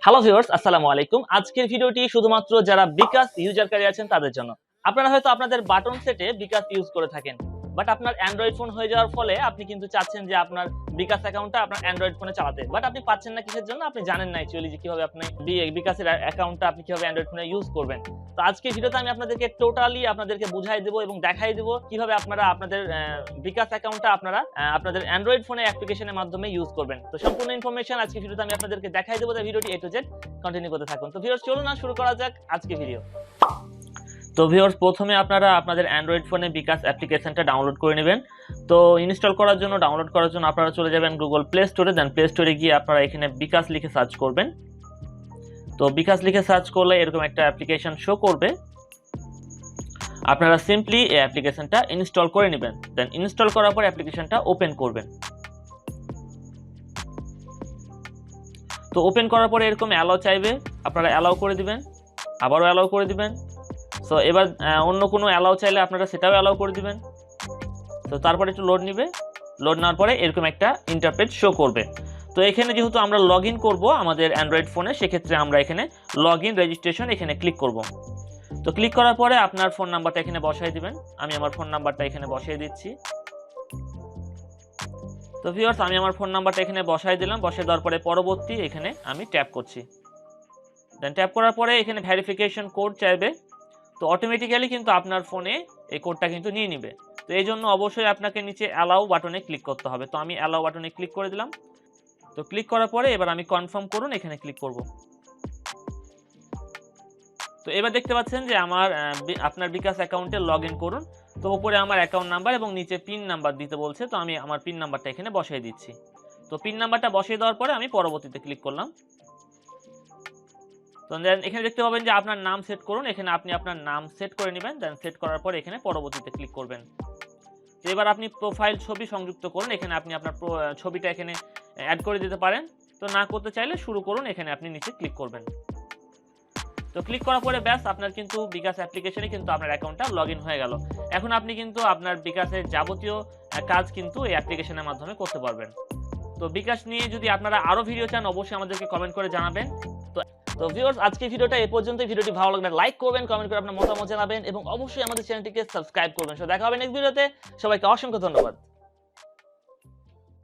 Hello viewers, আসসালামু আলাইকুম। আজকের ভিডিওটি শুধুমাত্র যারা বিকাশ ইউজারকারী আছেন তাদের জন্য। আপনারা হয়তো আপনাদের বাটন সেটে বিকাশ ইউজ করে থাকেন, বাট আপনার অ্যান্ড্রয়েড ফোন হয়ে যাওয়ার ফলে আপনি কিন্তু চাচ্ছেন যে আপনার বিকাশ অ্যাকাউন্টটা আপনার অ্যান্ড্রয়েড ফোনে চালাতে, বাট আপনি পাচ্ছেন না। কিসের জন্য? আপনি জানেন না অ্যাকচুয়ালি যে কিভাবে আপনি বিকাশের অ্যাকাউন্টটা আপনি কিভাবে অ্যান্ড্রয়েড ফোনে ইউজ করবেন। তো আজকের ভিডিওতে আমি আপনাদেরকে টোটালি আপনাদেরকে বুঝাই দেবো এবং দেখাই দেবো কিভাবে আপনারা আপনাদের বিকাশ অ্যাকাউন্টটা আপনারা আপনাদের অ্যান্ড্রয়েড ফোনে অ্যাপ্লিকেশনের মাধ্যমে ইউজ করবেন। তো সম্পূর্ণ ইনফরমেশন আজকের ভিডিওতে আমি আপনাদেরকে দেখাই দেবো। তাই ভিডিওটি A to Z কন্টিনিউ করতে থাকুন। তো ভিউয়ার্স চলুন না শুরু করা যাক আজকে ভিডিও। তো ভিউয়ার্স প্রথমে আপনারা আপনাদের অ্যান্ড্রয়েড ফোনে বিকাশ অ্যাপ্লিকেশনটা ডাউনলোড করে নেবেন। তো ইনস্টল করার জন্য ডাউনলোড করার জন্য আপনারা চলে যাবেন গুগল প্লে স্টোরে। দেন প্লে স্টোরে গিয়ে আপনারা এখানে বিকাশ লিখে সার্চ করবেন। তো বিকাশ লিখে সার্চ করলে এরকম একটা অ্যাপ্লিকেশন শো করবে। আপনারা সিম্পলি এই অ্যাপ্লিকেশনটা ইনস্টল করে নেবেন। দেন ইনস্টল করার পর অ্যাপ্লিকেশনটা ওপেন করবেন। তো ওপেন করার পরে এরকম অ্যালাউ চাইবে, আপনারা অ্যালাউ করে দিবেন, আবারও অ্যালাউ করে দিবেন। সো এবার অন্য কোনো অ্যালাউ চাইলে আপনারা সেটাও অ্যালাউ করে দিবেন। তো তারপরে একটু লোড নিবে, লোড নেওয়ার পরে এরকম একটা ইন্টারফেস শো করবে। তো এখানে যেহেতু আমরা লগ ইন করবো আমাদের অ্যান্ড্রয়েড ফোনে, সেক্ষেত্রে আমরা এখানে লগ ইন রেজিস্ট্রেশন এখানে ক্লিক করব। তো ক্লিক করার পরে আপনার ফোন নাম্বারটা এখানে বসাই দিবেন। আমি আমার ফোন নাম্বারটা এখানে বসিয়ে দিচ্ছি। তো ভিউয়ার্স আমি আমার ফোন নাম্বারটা এখানে বসাই দিলাম। বসিয়ে দেওয়ার পরে পরবর্তী এখানে আমি ট্যাপ করছি। দেন ট্যাপ করার পরে এখানে ভেরিফিকেশন কোড চাইবে। তো অটোমেটিক্যালি কিন্তু আপনার ফোনে এই কোডটা কিন্তু নিয়ে নিবে। তো এই জন্য অবশ্যই আপনাকে নিচে অ্যালাউ বাটনে ক্লিক করতে হবে। তো আমি অ্যালাউ বাটনে ক্লিক করে দিলাম। তো ক্লিক করার পরে এবার আমি কনফার্ম করুন এখানে ক্লিক করব। তো এবার দেখতে পাচ্ছেন যে আপনার বিকাশ অ্যাকাউন্টে লগ ইন করুন। তো উপরে আমার অ্যাকাউন্ট নাম্বার এবং নিচে পিন নাম্বার দিতে বলছে। তো আমি আমার পিন নাম্বারটা এখানে বসিয়ে দিচ্ছি। তো পিন নাম্বারটা বসিয়ে দেওয়ার পরে আমি পরবর্তীতে ক্লিক করলাম। তো দেন এখানে দেখতে পাবেন যে আপনার নাম সেট করুন। এখানে আপনি আপনার নাম সেট করে নেবেন। দেন সেট করার পর এখানে পরবর্তীতে ক্লিক করবেন। তো এবার আপনি প্রোফাইল ছবি সংযুক্ত করুন। এখানে আপনি আপনার ছবিটা এখানে অ্যাড করে দিতে পারেন। তো না করতে চাইলে শুরু করুন, এখানে আপনি নিচে ক্লিক করবেন। তো ক্লিক করার পরে ব্যাস আপনার কিন্তু বিকাশ অ্যাপ্লিকেশনে কিন্তু আপনার অ্যাকাউন্টটা লগ ইন হয়ে গেল। এখন আপনি কিন্তু আপনার বিকাশের যাবতীয় কাজ কিন্তু এই অ্যাপ্লিকেশনের মাধ্যমে করতে পারবেন। তো বিকাশ নিয়ে যদি আপনারা আরও ভিডিও চান অবশ্যই আমাদেরকে কমেন্ট করে জানাবেন। তো ভিউয়ার্স আজকে ভিডিওটা এই পর্যন্ত। ভিডিওটি ভালো লাগলে লাইক করবেন, কমেন্ট করে আপনার মতামত জানাবেন এবং অবশ্যই আমাদের চ্যানেলটিকে সাবস্ক্রাইব করবেন। সো দেখা হবে নেক্সট ভিডিওতে। সবাইকে অসংখ্য ধন্যবাদ।